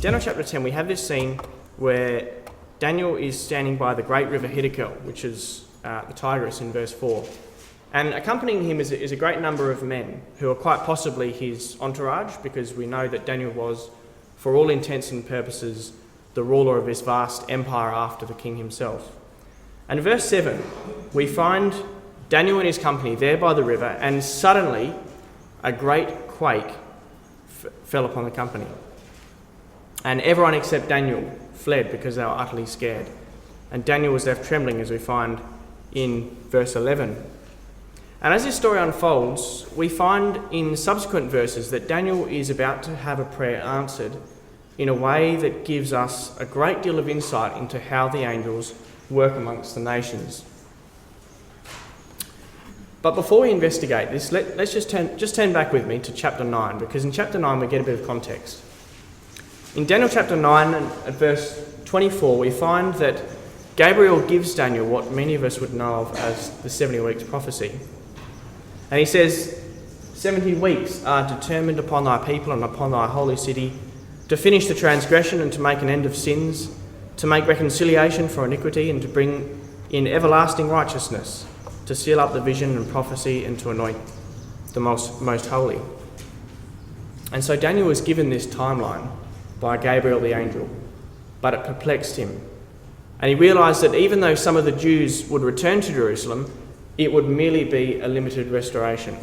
Daniel chapter 10, we have this scene where Daniel is standing by the great river Hiddekel, which is the Tigris in verse 4. And accompanying him is a great number of men who are quite possibly his entourage, because we know that Daniel was, for all intents and purposes, the ruler of this vast empire after the king himself. And in verse 7, we find Daniel and his company there by the river, and suddenly a great quake fell upon the company. And everyone except Daniel fled because they were utterly scared. And Daniel was left trembling, as we find in verse 11. And as this story unfolds, we find in subsequent verses that Daniel is about to have a prayer answered in a way that gives us a great deal of insight into how the angels work amongst the nations. But before we investigate this, let's just turn back with me to chapter 9, because in chapter 9 we get a bit of context. In Daniel chapter 9 and at verse 24, we find that Gabriel gives Daniel what many of us would know of as the 70 weeks prophecy. And he says, 70 weeks are determined upon thy people and upon thy holy city, to finish the transgression and to make an end of sins, to make reconciliation for iniquity and to bring in everlasting righteousness, to seal up the vision and prophecy and to anoint the most holy. And so Daniel was given this timeline by Gabriel the angel, but it perplexed him. And he realised that even though some of the Jews would return to Jerusalem, it would merely be a limited restoration.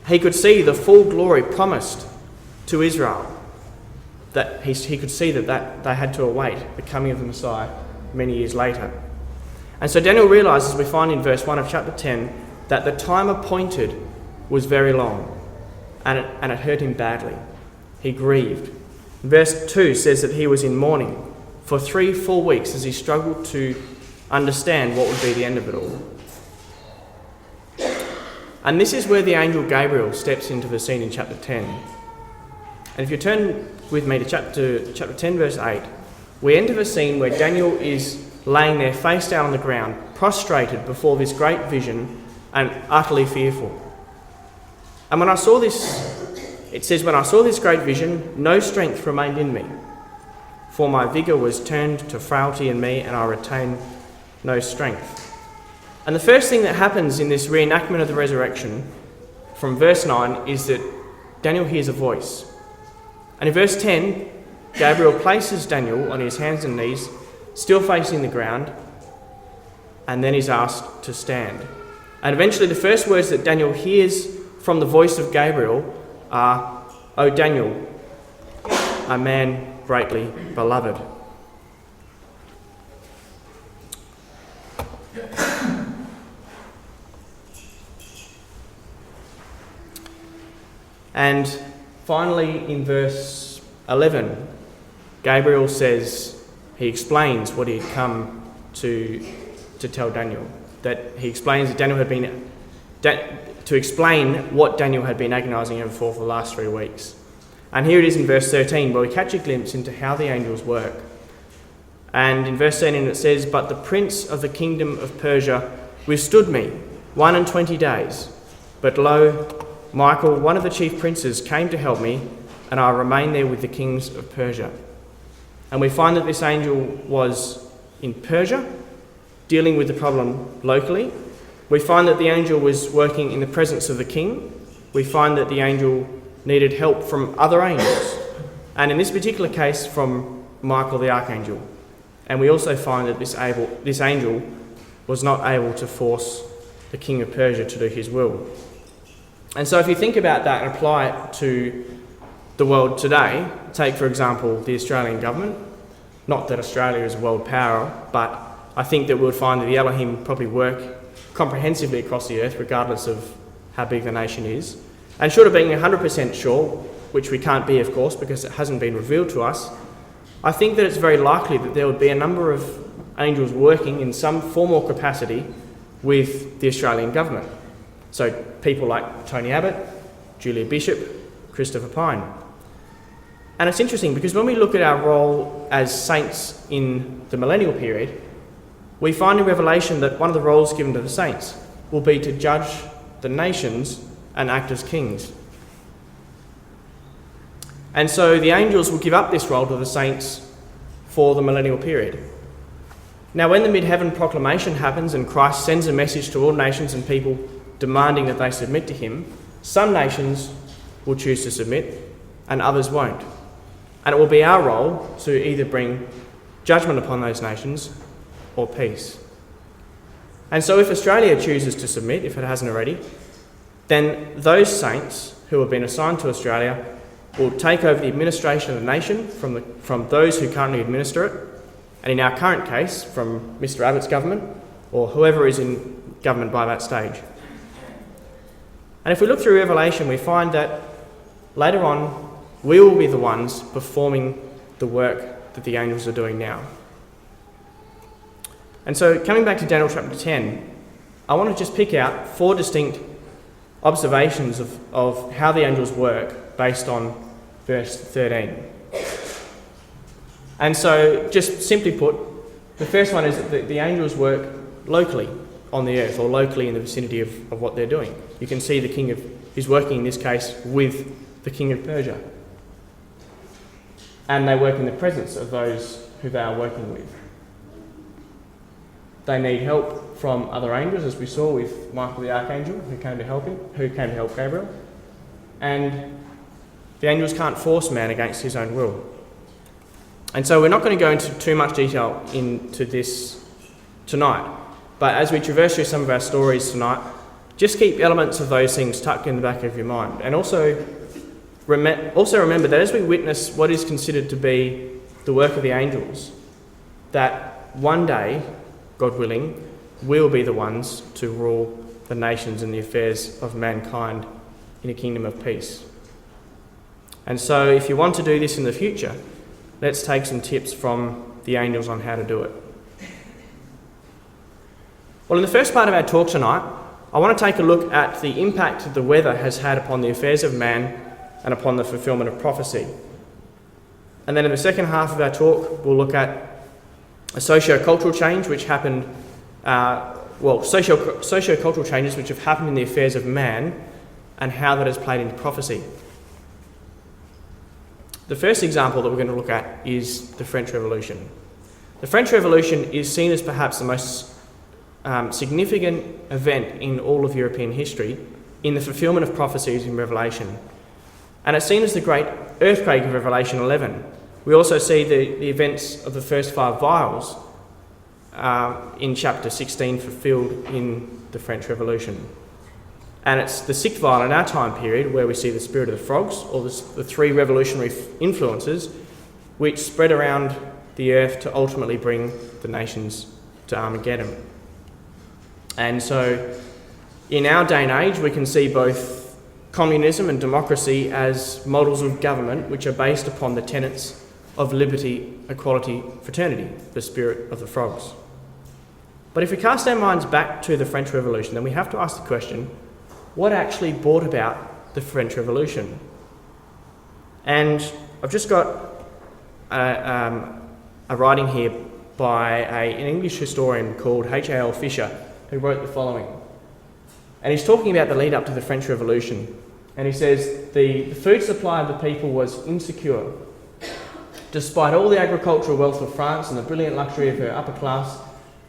He could see the full glory promised to Israel, that he could see that they had to await the coming of the Messiah many years later. And so Daniel realised, as we find in verse 1 of chapter 10, that the time appointed was very long, and it hurt him badly. He grieved. Verse 2 says that he was in mourning for 3 full weeks as he struggled to understand what would be the end of it all. And this is where the angel Gabriel steps into the scene in chapter 10. And if you turn with me to chapter 10, verse 8, we enter the scene where Daniel is laying there face down on the ground, prostrated before this great vision and utterly fearful. And when I saw this, it says, when I saw this great vision, no strength remained in me, for my vigour was turned to frailty in me, and I retained no strength. And the first thing that happens in this reenactment of the resurrection from verse 9 is that Daniel hears a voice. And in verse 10, Gabriel places Daniel on his hands and knees, still facing the ground, and then is asked to stand. And eventually the first words that Daniel hears from the voice of Gabriel are, "O Daniel, a man greatly beloved." And finally, in verse 11, Gabriel says, he explains what he had come to tell Daniel. That he explains that Daniel had been, to explain what Daniel had been agonising over for the last 3 weeks. And here it is in verse 13, where we catch a glimpse into how the angels work. And in verse 13 it says, "But the prince of the kingdom of Persia withstood me 21 days. But lo, Michael, one of the chief princes, came to help me, and I remained there with the kings of Persia." And we find that this angel was in Persia, dealing with the problem locally. We find that the angel was working in the presence of the king. We find that the angel needed help from other angels, and in this particular case from Michael the archangel. And we also find that this angel was not able to force the king of Persia to do his will. And so if you think about that and apply it to the world today, take for example the Australian government, not that Australia is a world power, but I think that we'll find that the Elohim probably work comprehensively across the earth regardless of how big the nation is. And short of being 100% sure, which we can't be of course because it hasn't been revealed to us, I think that it's very likely that there would be a number of angels working in some form or capacity with the Australian government. So people like Tony Abbott, Julia Bishop, Christopher Pyne. And it's interesting because when we look at our role as saints in the millennial period, we find in Revelation that one of the roles given to the saints will be to judge the nations and act as kings. And so the angels will give up this role to the saints for the millennial period. Now, when the mid-heaven proclamation happens and Christ sends a message to all nations and people demanding that they submit to him, some nations will choose to submit and others won't. And it will be our role to either bring judgment upon those nations or peace. And so if Australia chooses to submit, if it hasn't already, then those saints who have been assigned to Australia will take over the administration of the nation from those who currently administer it, and in our current case, from Mr. Abbott's government, or whoever is in government by that stage. And if we look through Revelation, we find that later on, we will be the ones performing the work that the angels are doing now. And so, coming back to Daniel chapter 10, I want to just pick out 4 distinct observations of how the angels work based on verse 13. And so, just simply put, the first one is that the angels work locally on the earth, or locally in the vicinity of what they're doing. You can see the king is working in this case with the king of Persia. And they work in the presence of those who they are working with. They need help from other angels, as we saw with Michael the Archangel, who came to help Gabriel. And the angels can't force man against his own will. And so we're not going to go into too much detail into this tonight. But as we traverse through some of our stories tonight, just keep elements of those things tucked in the back of your mind. And also remember that as we witness what is considered to be the work of the angels, that one day, God willing, we'll be the ones to rule the nations and the affairs of mankind in a kingdom of peace. And so if you want to do this in the future, let's take some tips from the angels on how to do it. Well, in the first part of our talk tonight, I want to take a look at the impact that the weather has had upon the affairs of man and upon the fulfilment of prophecy. And then in the second half of our talk, we'll look at a socio-cultural change which happened, socio-cultural changes which have happened in the affairs of man and how that has played into prophecy. The first example that we're going to look at is the French Revolution. The French Revolution is seen as perhaps the most significant event in all of European history in the fulfilment of prophecies in Revelation. And it's seen as the great earthquake of Revelation 11. We also see the events of the first 5 vials in chapter 16 fulfilled in the French Revolution. And it's the 6th vial in our time period where we see the spirit of the frogs, or the 3 revolutionary influences which spread around the earth to ultimately bring the nations to Armageddon. And so in our day and age, we can see both communism and democracy as models of government which are based upon the tenets of liberty, equality, fraternity, the spirit of the frogs. But if we cast our minds back to the French Revolution, then we have to ask the question, what actually brought about the French Revolution? And I've just got a writing here by an English historian called H.A.L. Fisher, who wrote the following. And he's talking about the lead up to the French Revolution. And he says, the food supply of the people was insecure. Despite all the agricultural wealth of France and the brilliant luxury of her upper class,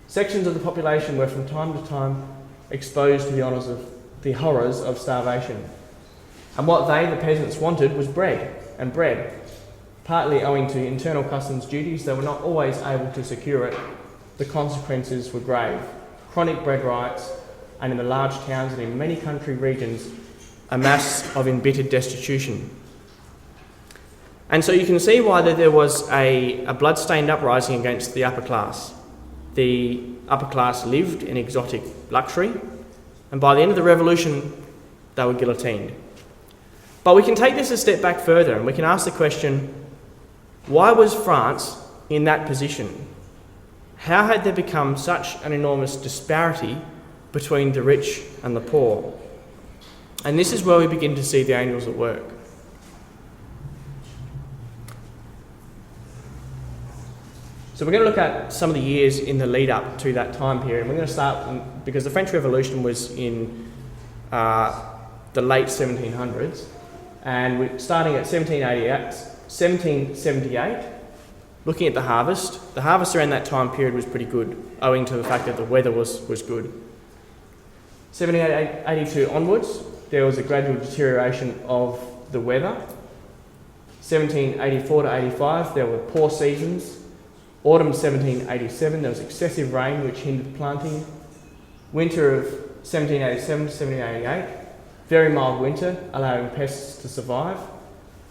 sections of the population were from time to time exposed to the horrors of starvation. And what they, the peasants, wanted was bread, and bread. Partly owing to internal customs duties, they were not always able to secure it. The consequences were grave. Chronic bread riots, and in the large towns and in many country regions, a mass of embittered destitution. And so you can see why there was a blood-stained uprising against the upper class. The upper class lived in exotic luxury, and by the end of the revolution, they were guillotined. But we can take this a step back further, and we can ask the question, why was France in that position? How had there become such an enormous disparity between the rich and the poor? And this is where we begin to see the angels at work. So we're going to look at some of the years in the lead up to that time period. And we're going to start, because the French Revolution was in the late 1700s, And starting at 1778, looking at the harvest around that time period was pretty good, owing to the fact that the weather was good. 1782 onwards, there was a gradual deterioration of the weather. 1784 to 85, there were poor seasons. Autumn 1787, there was excessive rain which hindered planting. Winter of 1787 to 1788, very mild winter, allowing pests to survive.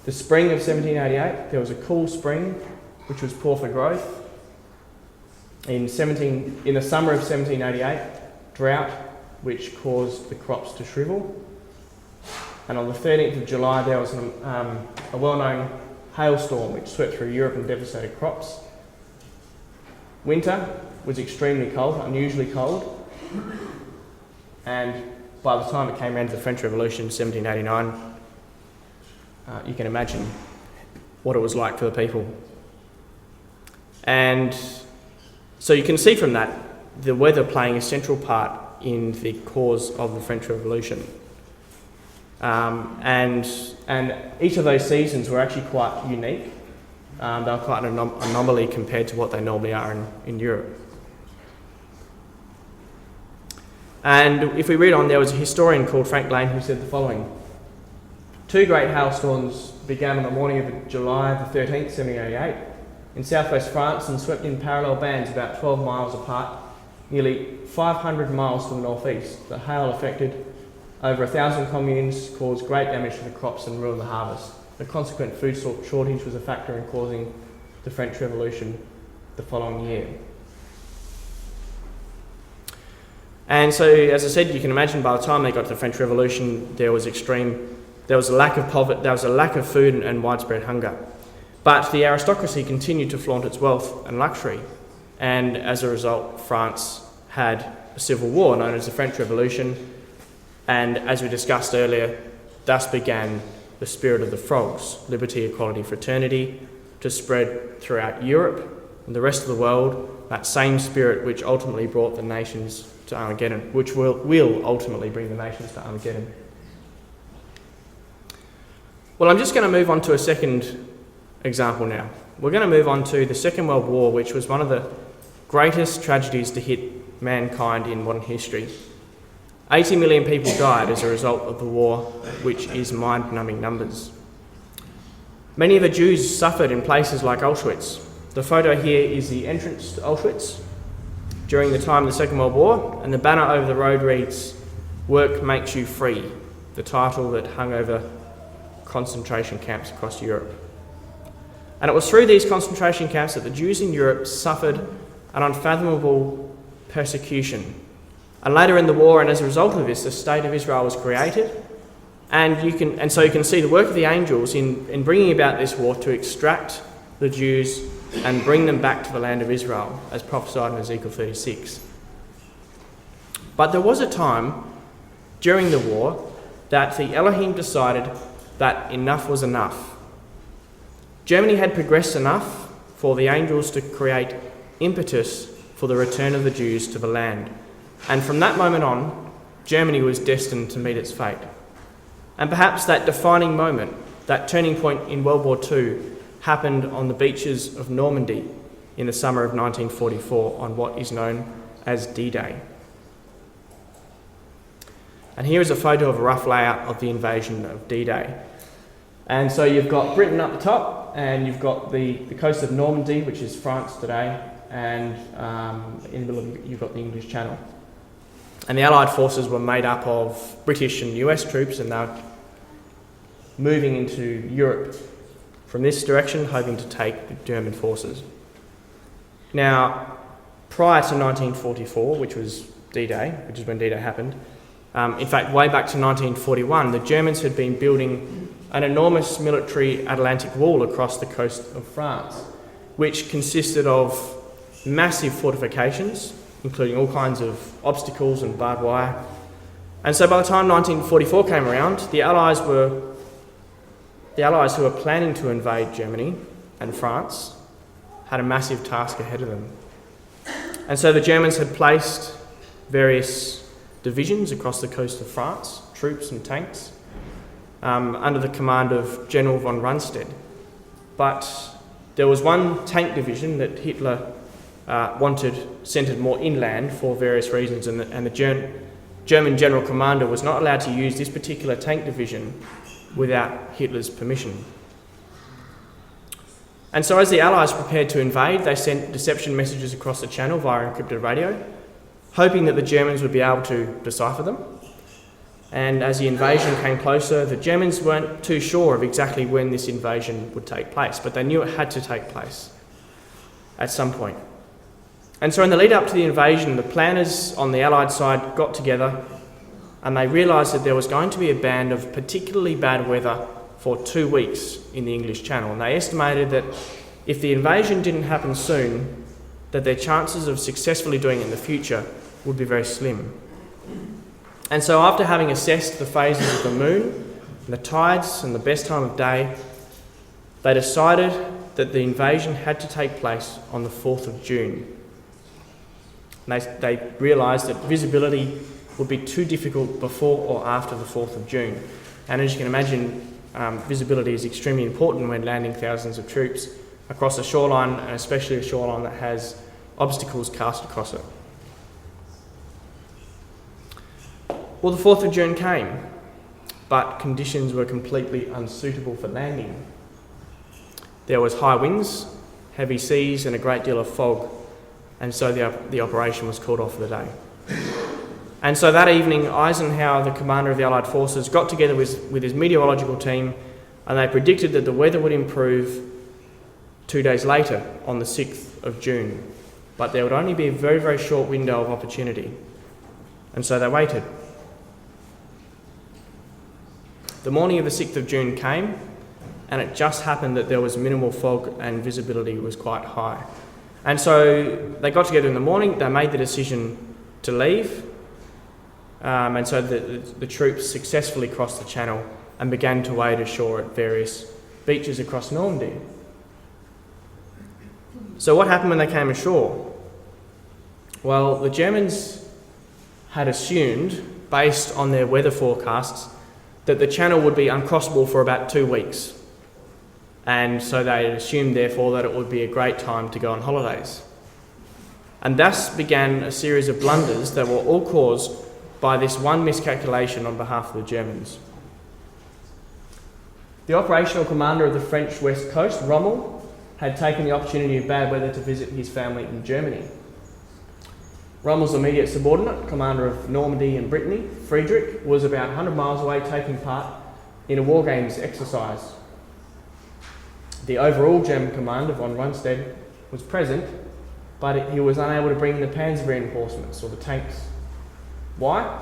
The spring of 1788, there was a cool spring, which was poor for growth. In the summer of 1788, drought, which caused the crops to shrivel. And on the 13th of July, there was a well-known hailstorm which swept through Europe and devastated crops. Winter was extremely cold, unusually cold. And by the time it came around to the French Revolution, 1789, you can imagine what it was like for the people. And so you can see from that the weather playing a central part in the cause of the French Revolution. And each of those seasons were actually quite unique. They were quite an anomaly compared to what they normally are in Europe. And if we read on, there was a historian called Frank Lane who said the following: 2 great hailstorms began on the morning of July the 13th, 1788, in southwest France and swept in parallel bands about 12 miles apart, nearly 500 miles to the northeast. The hail affected over 1,000 communes, caused great damage to the crops and ruined the harvest. The consequent food shortage was a factor in causing the French Revolution the following year. And so, as I said, you can imagine by the time they got to the French Revolution, there was a lack of poverty, there was a lack of food and widespread hunger. But the aristocracy continued to flaunt its wealth and luxury, and as a result, France had a civil war known as the French Revolution, and as we discussed earlier, thus began the spirit of the frogs, liberty, equality, fraternity, to spread throughout Europe and the rest of the world, that same spirit which ultimately brought the nations to Armageddon, which will ultimately bring the nations to Armageddon. Well, I'm just going to move on to a second example now. We're going to move on to the Second World War, which was one of the greatest tragedies to hit mankind in modern history. 80 million people died as a result of the war, which is mind-numbing numbers. Many of the Jews suffered in places like Auschwitz. The photo here is the entrance to Auschwitz during the time of the Second World War, and the banner over the road reads, "Work makes you free," the title that hung over concentration camps across Europe. And it was through these concentration camps that the Jews in Europe suffered an unfathomable persecution. And later in the war, and as a result of this, the State of Israel was created. And so you can see the work of the angels in bringing about this war to extract the Jews and bring them back to the land of Israel, as prophesied in Ezekiel 36. But there was a time during the war that the Elohim decided that enough was enough. Germany had progressed enough for the angels to create impetus for the return of the Jews to the land. And from that moment on, Germany was destined to meet its fate. And perhaps that defining moment, that turning point in World War II, happened on the beaches of Normandy in the summer of 1944 on what is known as D-Day. And here is a photo of a rough layout of the invasion of D-Day. And so you've got Britain up the top, and you've got the coast of Normandy, which is France today, and in the middle you've got the English Channel. And the Allied forces were made up of British and US troops, and they were moving into Europe from this direction, hoping to take the German forces. Now, prior to 1944, which was D-Day, which is when D-Day happened, in fact, way back to 1941, the Germans had been building an enormous military Atlantic wall across the coast of France, which consisted of massive fortifications, including all kinds of obstacles and barbed wire. And so by the time 1944 came around, the Allies who were planning to invade Germany and France had a massive task ahead of them. And so the Germans had placed various divisions across the coast of France, troops and tanks, under the command of General von Rundstedt. But there was one tank division that Hitler wanted centred more inland for various reasons, and the German general commander was not allowed to use this particular tank division without Hitler's permission. And so as the Allies prepared to invade, they sent deception messages across the channel via encrypted radio, hoping that the Germans would be able to decipher them. And as the invasion came closer, the Germans weren't too sure of exactly when this invasion would take place, but they knew it had to take place at some point. And so in the lead up to the invasion, the planners on the Allied side got together and they realised that there was going to be a band of particularly bad weather for 2 weeks in the English Channel. And they estimated that if the invasion didn't happen soon, that their chances of successfully doing it in the future would be very slim. And so after having assessed the phases of the moon, and the tides and the best time of day, they decided that the invasion had to take place on the 4th of June. And they realised that visibility would be too difficult before or after the 4th of June. And as you can imagine, visibility is extremely important when landing thousands of troops across a shoreline, and especially a shoreline that has obstacles cast across it. Well, the 4th of June came, but conditions were completely unsuitable for landing. There was high winds, heavy seas and a great deal of fog, and so the operation was called off for the day. And so that evening, Eisenhower, the commander of the Allied forces, got together with his meteorological team, and they predicted that the weather would improve 2 days later, on the 6th of June. But there would only be a very, very short window of opportunity. And so they waited. The morning of the 6th of June came, and it just happened that there was minimal fog and visibility was quite high. And so they got together in the morning, they made the decision to leave, and so the troops successfully crossed the channel and began to wade ashore at various beaches across Normandy. So what happened when they came ashore? Well, the Germans had assumed, based on their weather forecasts, that the channel would be uncrossable for about 2 weeks. And so they assumed, therefore, that it would be a great time to go on holidays. And thus began a series of blunders that were all caused by this one miscalculation on behalf of the Germans. The operational commander of the French West Coast, Rommel, had taken the opportunity of bad weather to visit his family in Germany. Rommel's immediate subordinate, commander of Normandy and Brittany, Friedrich, was about 100 miles away taking part in a war games exercise. The overall German commander, von Rundstedt, was present, but he was unable to bring the panzer reinforcements, or the tanks. Why?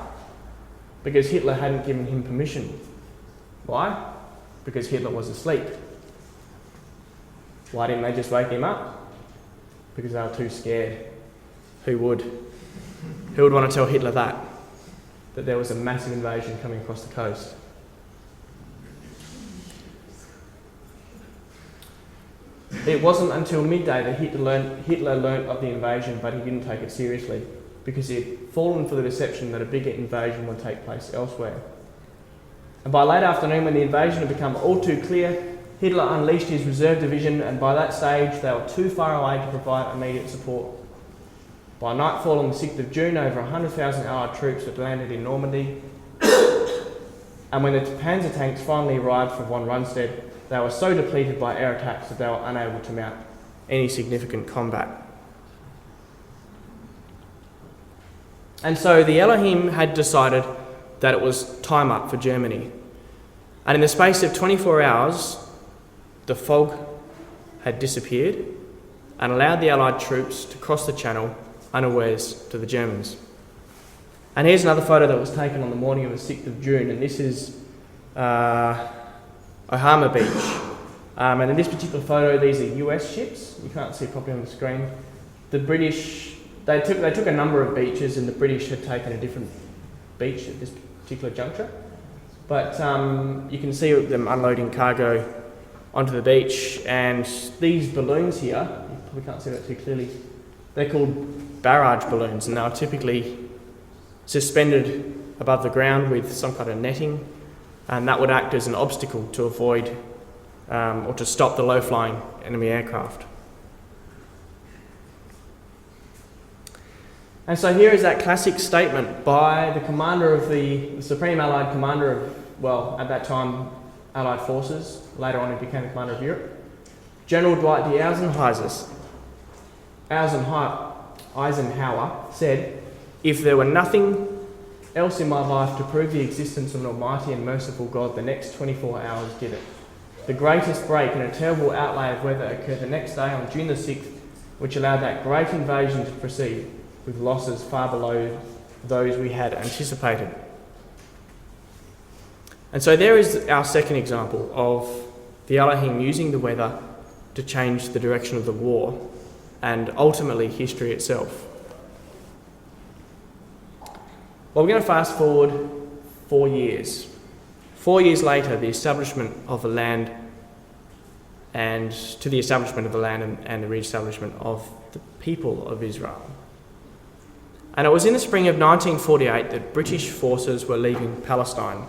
Because Hitler hadn't given him permission. Why? Because Hitler was asleep. Why didn't they just wake him up? Because they were too scared. Who would? Who would want to tell Hitler that there was a massive invasion coming across the coast? It wasn't until midday that Hitler learnt of the invasion, but he didn't take it seriously, because he had fallen for the deception that a bigger invasion would take place elsewhere. And by late afternoon, when the invasion had become all too clear, Hitler unleashed his reserve division, and by that stage they were too far away to provide immediate support. By nightfall on the 6th of June, over 100,000 Allied troops had landed in Normandy, and when the panzer tanks finally arrived for von Rundstedt, they were so depleted by air attacks that they were unable to mount any significant combat. And so the Elohim had decided that it was time up for Germany. And in the space of 24 hours, the fog had disappeared and allowed the Allied troops to cross the channel unawares to the Germans. And here's another photo that was taken on the morning of the 6th of June, and this is Ohama Beach. And in this particular photo, these are US ships. You can't see it properly on the screen. The British, they took a number of beaches, and the British had taken a different beach at this particular juncture. But you can see them unloading cargo onto the beach, and these balloons here, you probably can't see that too clearly, they're called barrage balloons, and they are typically suspended above the ground with some kind of netting, and that would act as an obstacle to avoid or to stop the low-flying enemy aircraft. And so here is that classic statement by the commander of the Supreme Allied Commander of, well, at that time, Allied forces. Later on, he became the commander of Europe. General Dwight D. Eisenhower said, "If there were nothing else in my life to prove the existence of an almighty and merciful God, the next 24 hours did it. The greatest break in a terrible outlay of weather occurred the next day on June the 6th, which allowed that great invasion to proceed, with losses far below those we had anticipated." And so there is our second example of the Elohim using the weather to change the direction of the war and ultimately history itself. Well, we're going to fast forward 4 years. 4 years later, the establishment of the land and the re-establishment of the people of Israel. And it was in the spring of 1948 that British forces were leaving Palestine.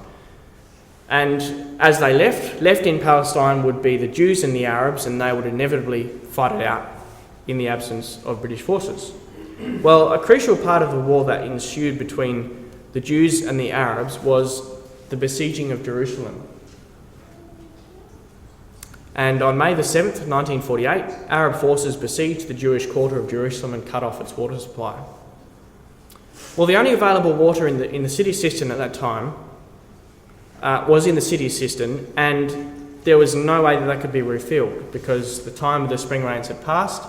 And as they left in Palestine would be the Jews and the Arabs, and they would inevitably fight it out in the absence of British forces. Well, a crucial part of the war that ensued between the Jews and the Arabs was the besieging of Jerusalem. And on May the 7th, 1948, Arab forces besieged the Jewish quarter of Jerusalem and cut off its water supply. Well, the only available water in the city cistern at that time was in the city cistern, and there was no way that could be refilled because the time of the spring rains had passed,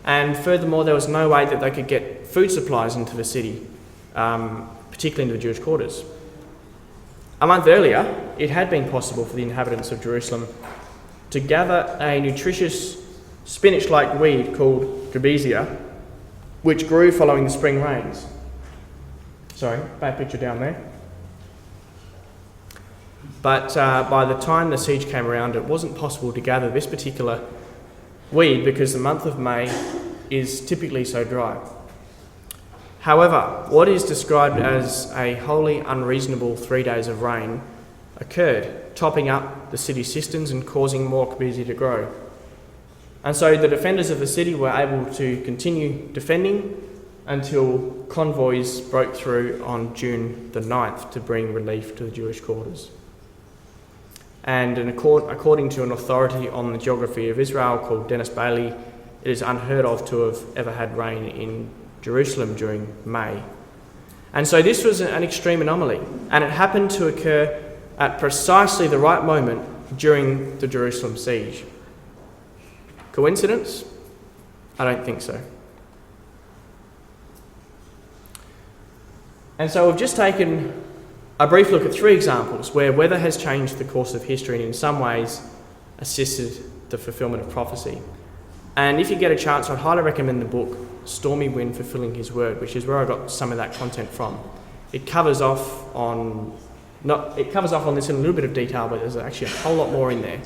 and furthermore there was no way that they could get food supplies into the city, particularly into the Jewish quarters. A month earlier, it had been possible for the inhabitants of Jerusalem to gather a nutritious spinach-like weed called gabesia, which grew following the spring rains. Sorry, bad picture down there. But by the time the siege came around, it wasn't possible to gather this particular weed because the month of May is typically so dry. However, what is described as a wholly unreasonable 3 days of rain occurred, topping up the city cisterns and causing more gabesia to grow. And so the defenders of the city were able to continue defending until convoys broke through on June the 9th to bring relief to the Jewish quarters. And according to an authority on the geography of Israel called Dennis Bailey, it is unheard of to have ever had rain in Jerusalem during May. And so this was an extreme anomaly, and it happened to occur at precisely the right moment during the Jerusalem siege. Coincidence? I don't think so. And so we've just taken a brief look at 3 examples where weather has changed the course of history and in some ways assisted the fulfilment of prophecy. And if you get a chance, I'd highly recommend the book Stormy Wind Fulfilling His Word, which is where I got some of that content from. It covers off on this in a little bit of detail, but there's actually a whole lot more in there.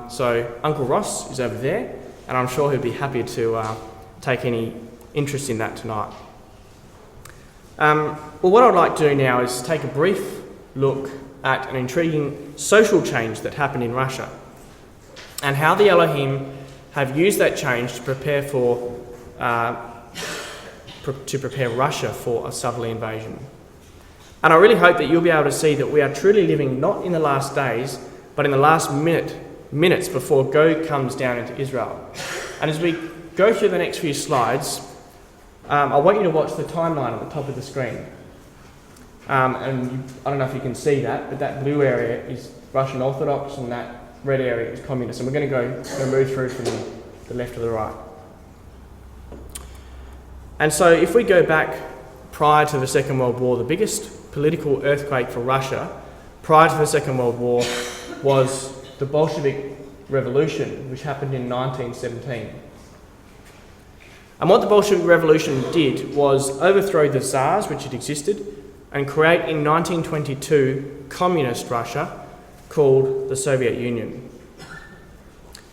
So Uncle Ross is over there, and I'm sure he'll be happy to take any interest in that tonight. Well, what I'd like to do now is take a brief look at an intriguing social change that happened in Russia and how the Elohim have used that change to prepare Russia for a southerly invasion. And I really hope that you'll be able to see that we are truly living not in the last days, but in the last minutes before Gog comes down into Israel. And as we go through the next few slides, I want you to watch the timeline at the top of the screen. I don't know if you can see that, but that blue area is Russian Orthodox and that red area is communist. And we're going to move through from the left to the right. And so if we go back prior to the Second World War, the biggest political earthquake for Russia prior to the Second World War was the Bolshevik Revolution, which happened in 1917. And what the Bolshevik Revolution did was overthrow the Tsars, which had existed, and create in 1922 communist Russia called the Soviet Union.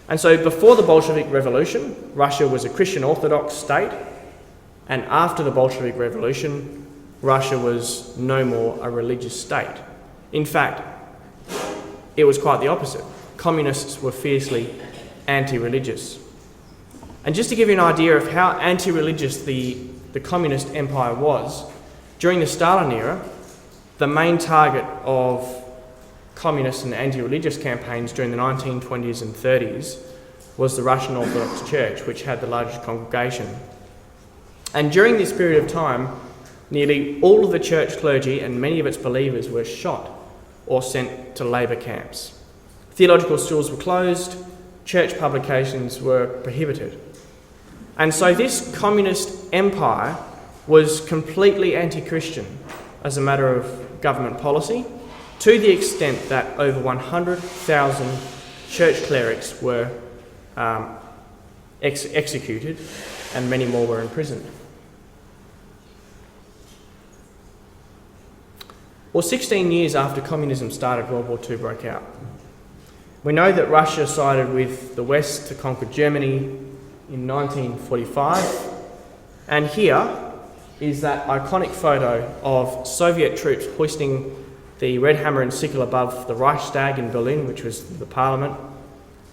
And so before the Bolshevik Revolution, Russia was a Christian Orthodox state, and after the Bolshevik Revolution, Russia was no more a religious state. In fact, it was quite the opposite. Communists were fiercely anti-religious. And just to give you an idea of how anti-religious the communist empire was, during the Stalin era, the main target of communist and anti-religious campaigns during the 1920s and 30s was the Russian Orthodox Church, which had the largest congregation. And during this period of time, nearly all of the church clergy and many of its believers were shot or sent to labour camps. Theological schools were closed, church publications were prohibited. And so this communist empire was completely anti-Christian as a matter of government policy, to the extent that over 100,000 church clerics were executed and many more were imprisoned. Well, 16 years after communism started, World War II broke out. We know that Russia sided with the West to conquer Germany in 1945, and here is that iconic photo of Soviet troops hoisting the red hammer and sickle above the Reichstag in Berlin, which was the parliament,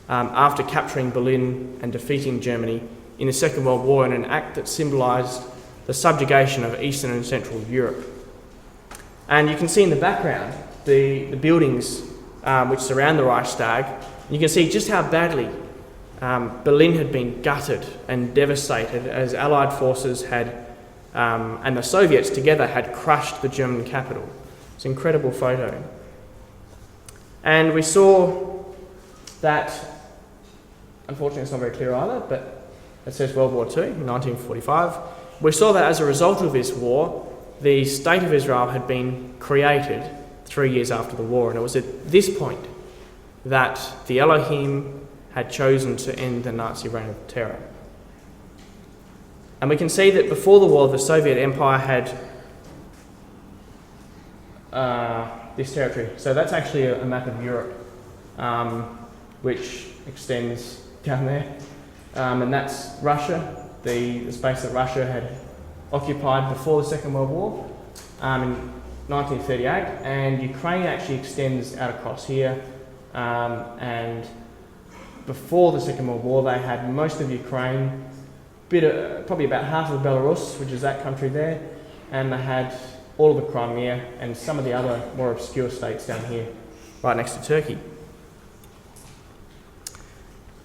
after capturing Berlin and defeating Germany in the Second World War, in an act that symbolised the subjugation of Eastern and Central Europe. And you can see in the background the buildings which surround the Reichstag. You can see just how badly Berlin had been gutted and devastated as Allied forces had, and the Soviets together, had crushed the German capital. It's an incredible photo. And we saw that, unfortunately it's not very clear either, but it says World War II in 1945. We saw that as a result of this war, the State of Israel had been created 3 years after the war, and it was at this point that the Elohim had chosen to end the Nazi reign of terror. And we can see that before the war, the Soviet Empire had this territory. So that's actually a map of Europe, which extends down there. And that's Russia, the space that Russia had occupied before the Second World War in 1938. And Ukraine actually extends out across here. And before the Second World War, they had most of Ukraine, probably about half of Belarus, which is that country there, and they had all of the Crimea and some of the other more obscure states down here, right next to Turkey.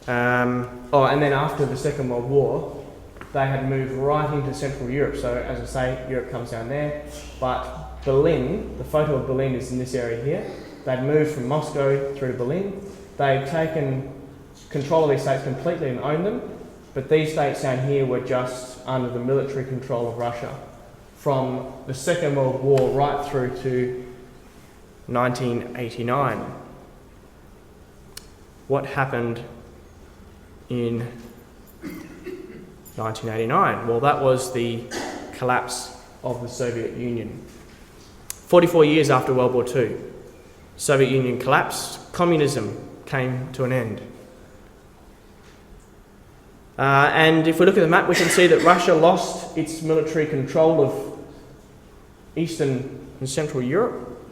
And then after the Second World War, they had moved right into Central Europe. So, as I say, Europe comes down there, but Berlin, the photo of Berlin is in this area here. They'd moved from Moscow through to Berlin. They'd taken control of these states completely and owned them, but these states down here were just under the military control of Russia from the Second World War right through to 1989. What happened in 1989? Well, that was the collapse of the Soviet Union. 44 years after World War II, Soviet Union collapsed, communism came to an end. And if we look at the map, we can see that Russia lost its military control of Eastern and Central Europe,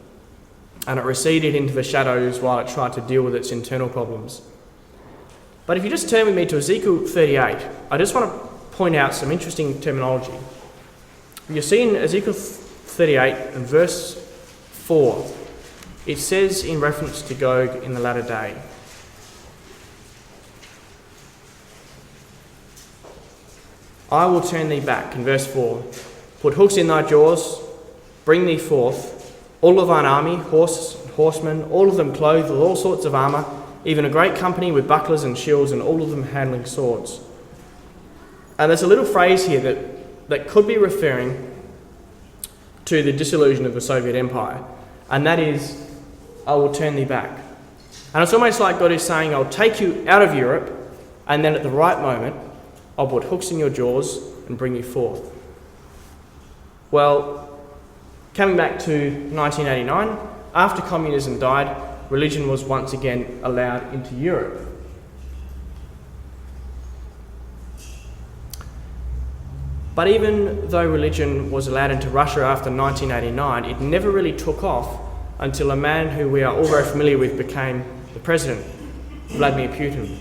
and it receded into the shadows while it tried to deal with its internal problems. But if you just turn with me to Ezekiel 38, I just want to point out some interesting terminology. You see in Ezekiel 38 and verse 4, it says in reference to Gog in the latter day, I will turn thee back, in verse 4, put hooks in thy jaws, bring thee forth, all of thine army, horsemen, all of them clothed with all sorts of armour, even a great company with bucklers and shields, and all of them handling swords. And there's a little phrase here that could be referring to the dissolution of the Soviet Empire, and that is, I will turn thee back. And it's almost like God is saying, I'll take you out of Europe, and then at the right moment, I'll put hooks in your jaws and bring you forth. Well, coming back to 1989, after communism died, religion was once again allowed into Europe. But even though religion was allowed into Russia after 1989, it never really took off until a man who we are all very familiar with became the president, Vladimir Putin.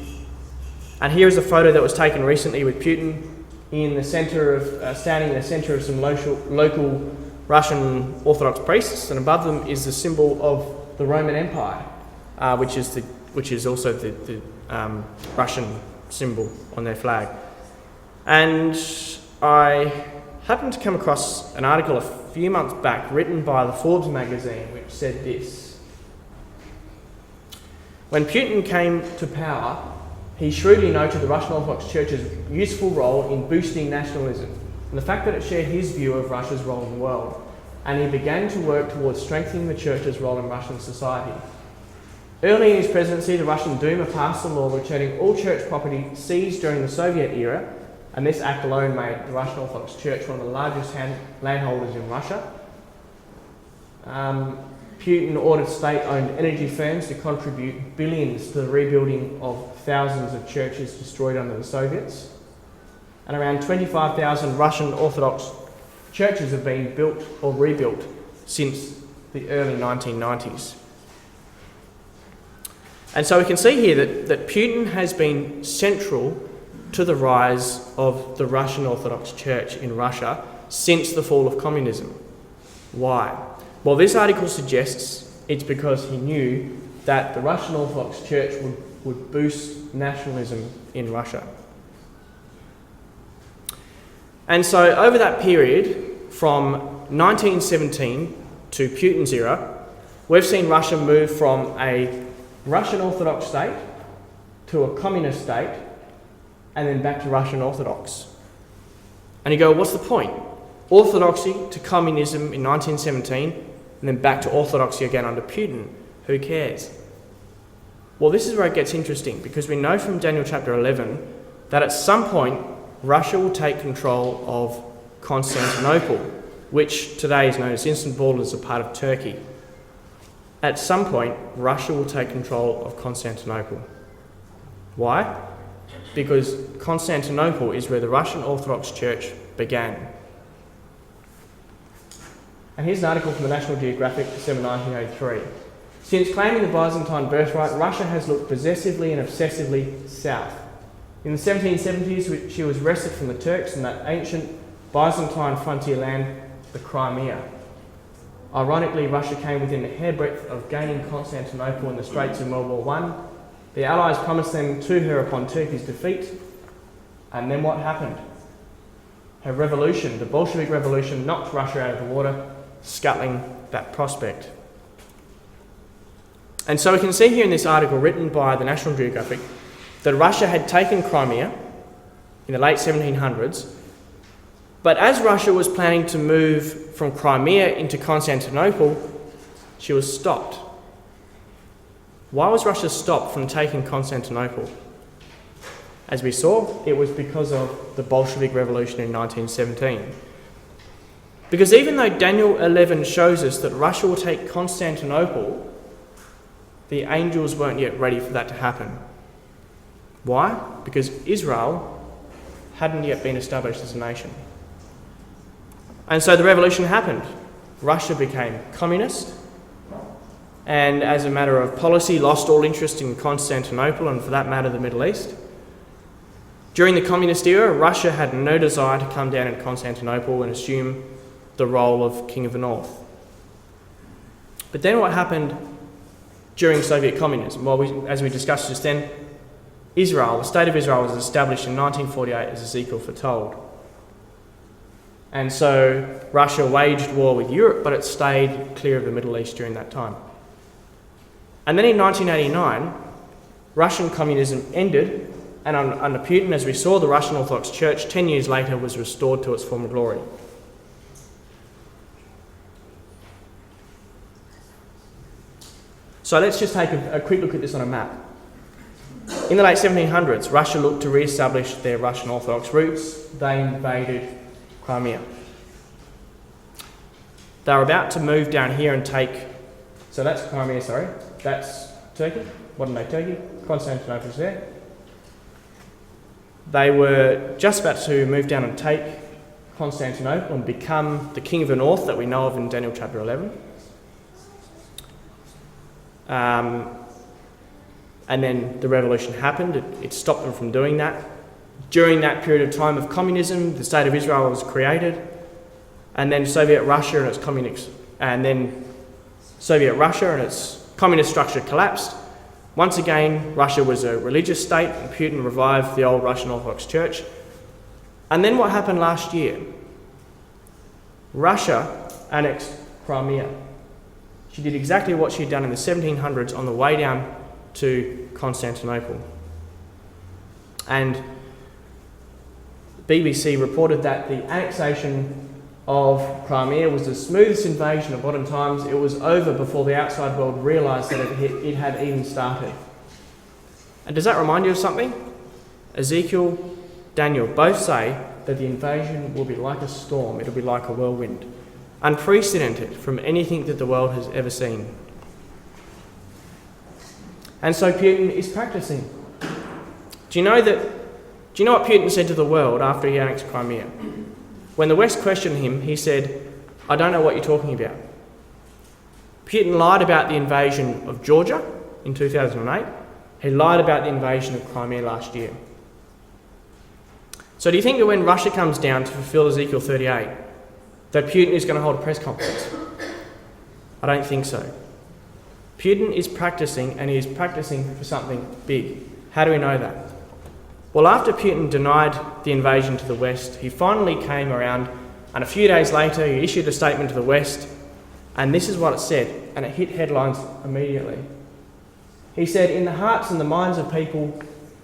And here is a photo that was taken recently with Putin in the centre of, standing in the centre of some local Russian Orthodox priests, and above them is the symbol of the Roman Empire, which is also the Russian symbol on their flag. And I happened to come across an article a few months back written by the Forbes magazine, which said this: when Putin came to power, he shrewdly noted the Russian Orthodox Church's useful role in boosting nationalism and the fact that it shared his view of Russia's role in the world, and he began to work towards strengthening the Church's role in Russian society. Early in his presidency, the Russian Duma passed a law returning all church property seized during the Soviet era, and this act alone made the Russian Orthodox Church one of the largest landholders in Russia. Putin ordered state-owned energy firms to contribute billions to the rebuilding of thousands of churches destroyed under the Soviets. And around 25,000 Russian Orthodox churches have been built or rebuilt since the early 1990s. And so we can see here that Putin has been central to the rise of the Russian Orthodox Church in Russia since the fall of communism. Why? Well, this article suggests it's because he knew that the Russian Orthodox Church would boost nationalism in Russia. And so over that period, from 1917 to Putin's era, we've seen Russia move from a Russian Orthodox state to a communist state, and then back to Russian Orthodox. And you go, what's the point? Orthodoxy to communism in 1917, and then back to orthodoxy again under Putin. Who cares? Well, this is where it gets interesting, because we know from Daniel chapter 11 that at some point Russia will take control of Constantinople, which today is known as Istanbul, as a part of Turkey. At some point, Russia will take control of Constantinople. Why? Because Constantinople is where the Russian Orthodox Church began. And here's an article from the National Geographic, December 1983. Since claiming the Byzantine birthright, Russia has looked possessively and obsessively south. In the 1770s, she was wrested from the Turks in that ancient Byzantine frontier land, the Crimea. Ironically, Russia came within a hairbreadth of gaining Constantinople in the Straits in World War I. The Allies promised them to her upon Turkey's defeat. And then what happened? Her revolution, the Bolshevik Revolution, knocked Russia out of the water, scuttling that prospect. And so we can see here in this article written by the National Geographic that Russia had taken Crimea in the late 1700s, but as Russia was planning to move from Crimea into Constantinople, she was stopped. Why was Russia stopped from taking Constantinople? As we saw, it was because of the Bolshevik Revolution in 1917. Because even though Daniel 11 shows us that Russia will take Constantinople, the angels weren't yet ready for that to happen. Why? Because Israel hadn't yet been established as a nation. And so the revolution happened. Russia became communist, and as a matter of policy, lost all interest in Constantinople and, for that matter, the Middle East. During the communist era, Russia had no desire to come down in Constantinople and assume the role of King of the North. But then what happened during Soviet communism? Well, as we discussed just then, Israel, the State of Israel, was established in 1948 as Ezekiel foretold. And so Russia waged war with Europe, but it stayed clear of the Middle East during that time. And then in 1989, Russian communism ended, and under Putin, as we saw, the Russian Orthodox Church 10 years later was restored to its former glory. So let's just take a quick look at this on a map. In the late 1700s, Russia looked to re-establish their Russian Orthodox roots. They invaded Crimea. They were about to move down here and take... So that's Crimea, sorry. That's Turkey, modern-day Turkey. Constantinople's there. They were just about to move down and take Constantinople and become the King of the North that we know of in Daniel chapter 11. And then the revolution happened. It stopped them from doing that. During that period of time of communism, the state of Israel was created, and then Soviet Russia and its communist structure collapsed. Once again, Russia was a religious state, and Putin revived the old Russian Orthodox Church. And then what happened last year? Russia annexed Crimea. She did exactly what she'd done in the 1700s on the way down to Constantinople. And BBC reported that the annexation of Crimea was the smoothest invasion of modern times. It was over before the outside world realised that it had even started. And does that remind you of something? Ezekiel, Daniel both say that the invasion will be like a storm, it'll be like a whirlwind, unprecedented from anything that the world has ever seen. And so Putin is practicing. Do you know what Putin said to the world after he annexed Crimea? When the West questioned him, he said, "I don't know what you're talking about." Putin lied about the invasion of Georgia in 2008. He lied about the invasion of Crimea last year. So do you think that when Russia comes down to fulfill Ezekiel 38, that Putin is going to hold a press conference? I don't think so. Putin is practicing, and he is practicing for something big. How do we know that? Well, after Putin denied the invasion to the West, he finally came around, and a few days later he issued a statement to the West, and this is what it said, and it hit headlines immediately. He said, "In the hearts and the minds of people,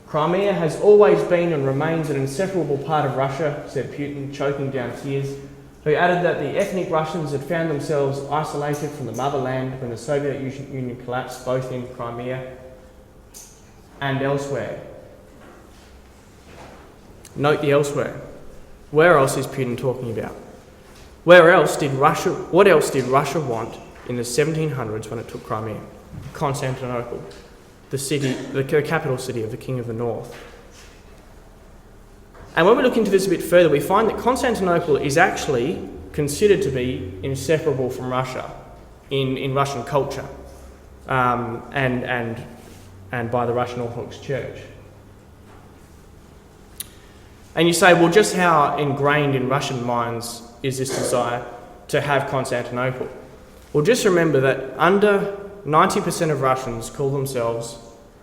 Crimea has always been and remains an inseparable part of Russia," said Putin, choking down tears. He added that the ethnic Russians had found themselves isolated from the motherland when the Soviet Union collapsed, both in Crimea and elsewhere. Note the elsewhere. Where else is Putin talking about? What else did Russia want in the 1700s when it took Crimea? Constantinople, the capital city of the King of the North. And when we look into this a bit further, we find that Constantinople is actually considered to be inseparable from Russia in Russian culture and by the Russian Orthodox Church. And you say, well, just how ingrained in Russian minds is this desire to have Constantinople? Well, just remember that under 90% of Russians call themselves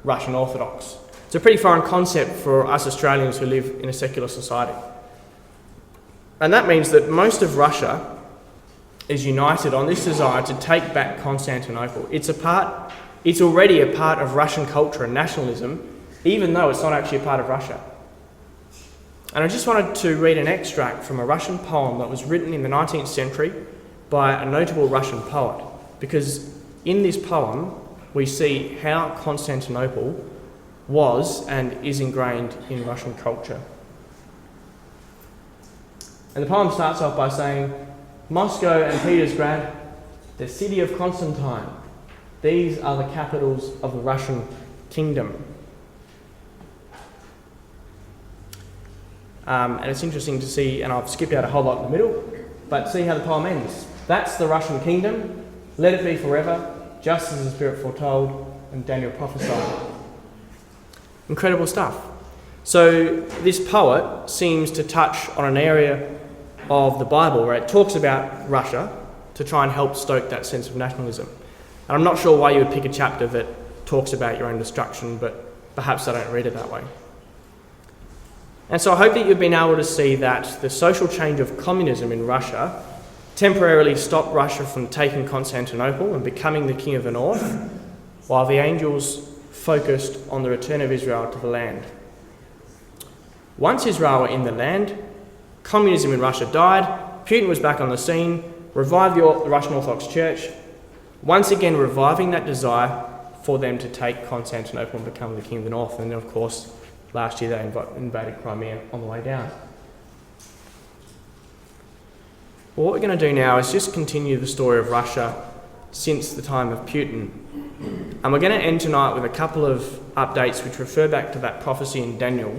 Russian Orthodox. It's a pretty foreign concept for us Australians who live in a secular society. And that means that most of Russia is united on this desire to take back Constantinople. It's already a part of Russian culture and nationalism, even though it's not actually a part of Russia. And I just wanted to read an extract from a Russian poem that was written in the 19th century by a notable Russian poet, because in this poem we see how Constantinople was and is ingrained in Russian culture. And the poem starts off by saying, "Moscow and Petersgrad, the city of Constantine, these are the capitals of the Russian kingdom." And it's interesting to see, and I've skipped out a whole lot in the middle, but see how the poem ends. "That's the Russian kingdom, let it be forever, just as the Spirit foretold and Daniel prophesied." Incredible stuff. So this poet seems to touch on an area of the Bible where it talks about Russia to try and help stoke that sense of nationalism. And I'm not sure why you would pick a chapter that talks about your own destruction, but perhaps I don't read it that way. And so I hope that you've been able to see that the social change of communism in Russia temporarily stopped Russia from taking Constantinople and becoming the King of the North, while the angels focused on the return of Israel to the land. Once Israel were in the land, communism in Russia died, Putin was back on the scene, revived the Russian Orthodox Church, once again reviving that desire for them to take Constantinople and become the King of the North. And then, of course, last year they invaded Crimea on the way down. Well, what we're going to do now is just continue the story of Russia since the time of Putin. And we're going to end tonight with a couple of updates which refer back to that prophecy in Daniel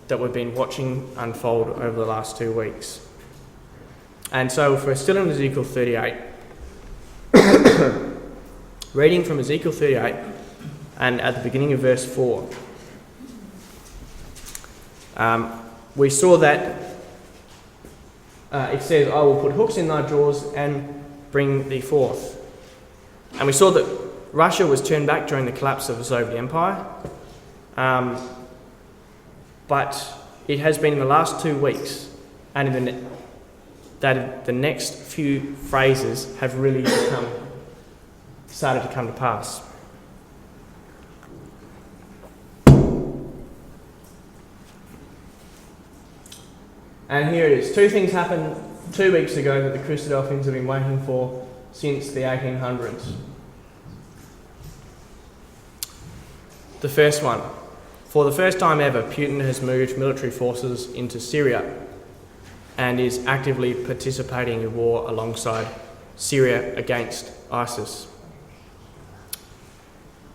that we've been watching unfold over the last 2 weeks. And so if we're still in Ezekiel 38, Reading from Ezekiel 38 and at the beginning of verse 4, we saw that it says, "I will put hooks in thy jaws and bring thee forth." And we saw that Russia was turned back during the collapse of the Soviet Empire, but it has been in the last 2 weeks, and that the next few phrases have really started to come to pass. And here it is. 2 things happened 2 weeks ago that the Christadelphians have been waiting for since the 1800s. The first one. For the first time ever, Putin has moved military forces into Syria and is actively participating in war alongside Syria against ISIS.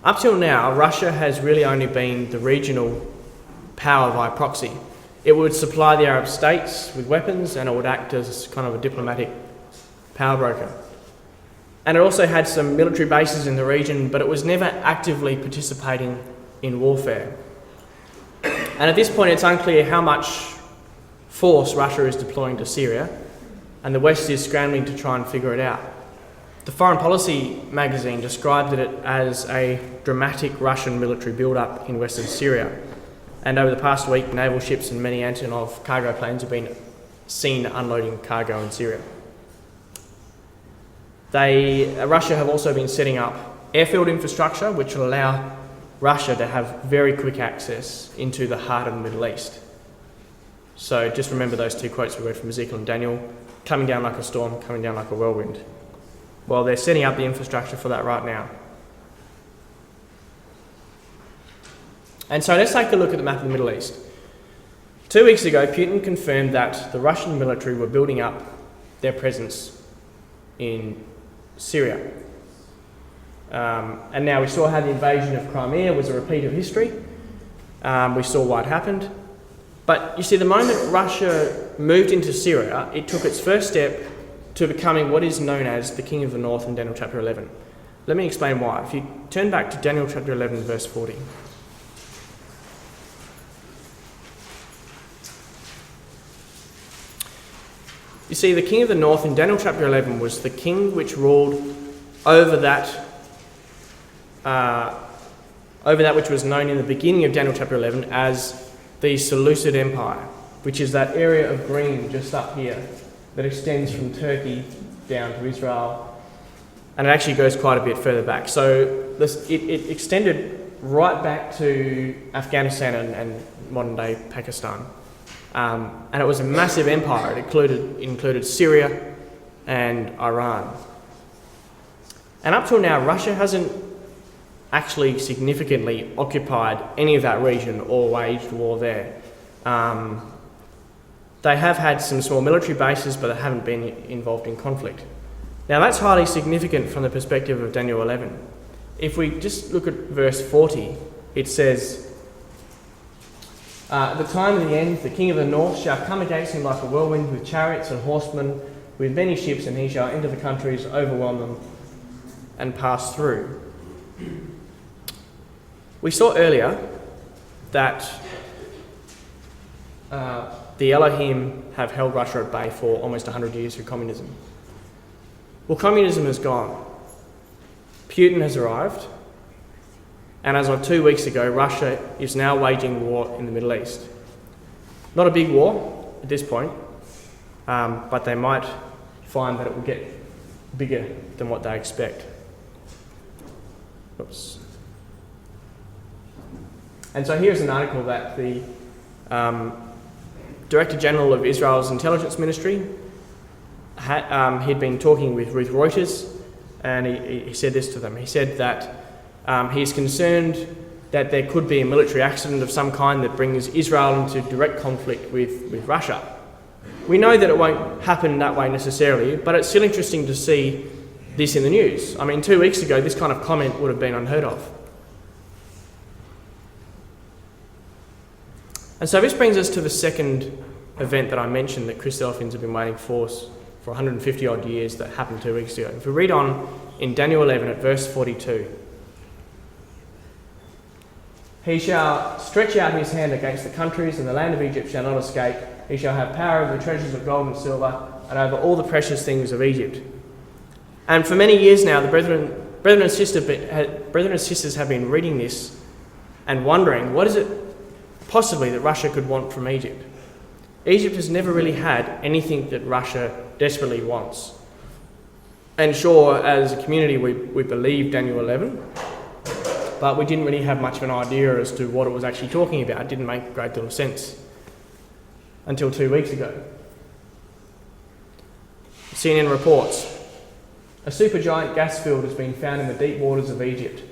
Up till now, Russia has really only been the regional power by proxy. It would supply the Arab states with weapons and it would act as kind of a diplomatic power broker. And it also had some military bases in the region, but it was never actively participating in warfare. And at this point, it's unclear how much force Russia is deploying to Syria, and the West is scrambling to try and figure it out. The Foreign Policy magazine described it as a dramatic Russian military build-up in western Syria. And over the past week, naval ships and many Antonov cargo planes have been seen unloading cargo in Syria. Russia have also been setting up airfield infrastructure, which will allow Russia to have very quick access into the heart of the Middle East. So just remember those 2 quotes we read from Ezekiel and Daniel: coming down like a storm, coming down like a whirlwind. Well, they're setting up the infrastructure for that right now. And so let's take a look at the map of the Middle East. 2 weeks ago, Putin confirmed that the Russian military were building up their presence in Syria. And now we saw how the invasion of Crimea was a repeat of history. We saw what happened. But you see, the moment Russia moved into Syria, it took its first step to becoming what is known as the King of the North in Daniel chapter 11. Let me explain why. If you turn back to Daniel chapter 11, verse 40. You see, the King of the North in Daniel chapter 11 was the king which ruled over that which was known in the beginning of Daniel chapter 11 as the Seleucid Empire, which is that area of green just up here that extends from Turkey down to Israel, and it actually goes quite a bit further back. So it extended right back to Afghanistan and modern-day Pakistan. And it was a massive empire. It included Syria and Iran. And up till now, Russia hasn't actually significantly occupied any of that region or waged war there. They have had some small military bases, but they haven't been involved in conflict. Now that's highly significant from the perspective of Daniel 11. If we just look at verse 40, it says, "At the time of the end, the king of the north shall come against him like a whirlwind with chariots and horsemen, with many ships, and he shall enter the countries, overwhelm them, and pass through." We saw earlier that the Elohim have held Russia at bay for almost 100 years through communism. Well, communism is gone. Putin has arrived. And as of 2 weeks ago, Russia is now waging war in the Middle East. Not a big war at this point, but they might find that it will get bigger than what they expect. Oops. And so here's an article that the Director General of Israel's Intelligence Ministry, he'd been talking with Ruth Reuters, and he said this to them. He said that he's concerned that there could be a military accident of some kind that brings Israel into direct conflict with Russia. We know that it won't happen that way necessarily, but it's still interesting to see this in the news. I mean, 2 weeks ago, this kind of comment would have been unheard of. And so this brings us to the second event that I mentioned that Christadelphians have been waiting for 150 odd years that happened 2 weeks ago. If we read on in Daniel 11 at verse 42. He shall stretch out his hand against the countries, and the land of Egypt shall not escape. He shall have power over the treasures of gold and silver, and over all the precious things of Egypt. And for many years now, the brethren and sisters have been reading this and wondering, what is it possibly that Russia could want from Egypt? Egypt has never really had anything that Russia desperately wants. And sure, as a community, we believe Daniel 11, but we didn't really have much of an idea as to what it was actually talking about. It didn't make a great deal of sense until 2 weeks ago. CNN reports, a supergiant gas field has been found in the deep waters of Egypt.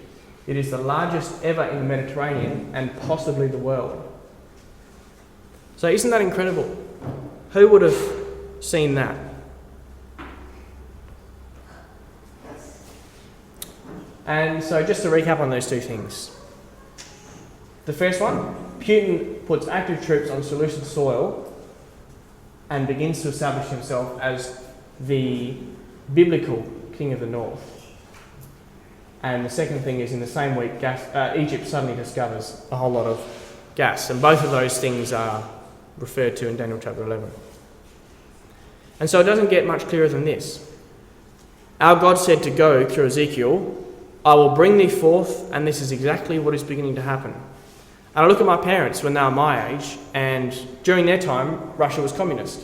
It is the largest ever in the Mediterranean and possibly the world. So isn't that incredible? Who would have seen that? And so just to recap on those two things. The first one, Putin puts active troops on Seleucid soil and begins to establish himself as the biblical king of the north. And the second thing is, in the same week, Egypt suddenly discovers a whole lot of gas. And both of those things are referred to in Daniel chapter 11. And so it doesn't get much clearer than this. Our God said to go through Ezekiel, I will bring thee forth, and this is exactly what is beginning to happen. And I look at my parents when they were my age, and during their time, Russia was communist.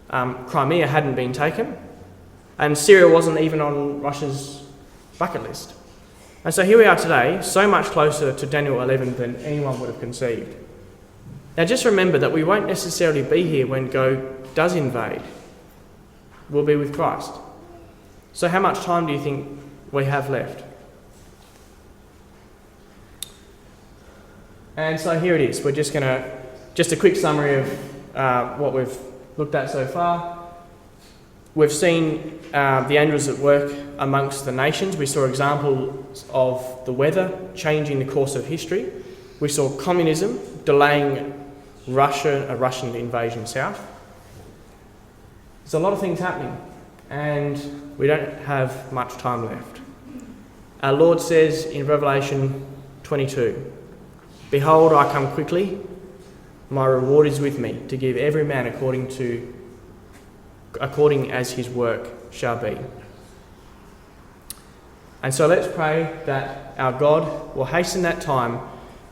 Crimea hadn't been taken, and Syria wasn't even on Russia's bucket list. And so here we are today, so much closer to Daniel 11 than anyone would have conceived. Now just remember that we won't necessarily be here when Gog does invade. We'll be with Christ. So how much time do you think we have left? And so here it is. We're just a quick summary of what we've looked at so far. We've seen the angels at work amongst the nations. We saw examples of the weather changing the course of history. We saw communism delaying a Russian invasion south. There's a lot of things happening, and we don't have much time left. Our Lord says in Revelation 22, Behold, I come quickly, my reward is with me, to give every man according as his work shall be. And so let's pray that our God will hasten that time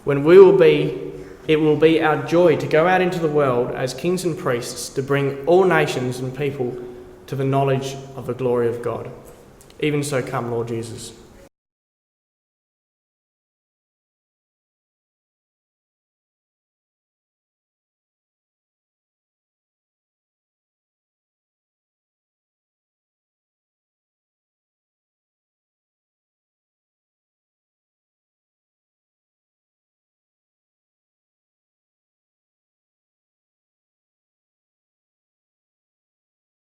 when it will be our joy to go out into the world as kings and priests to bring all nations and people to the knowledge of the glory of God. Even so come, Lord Jesus.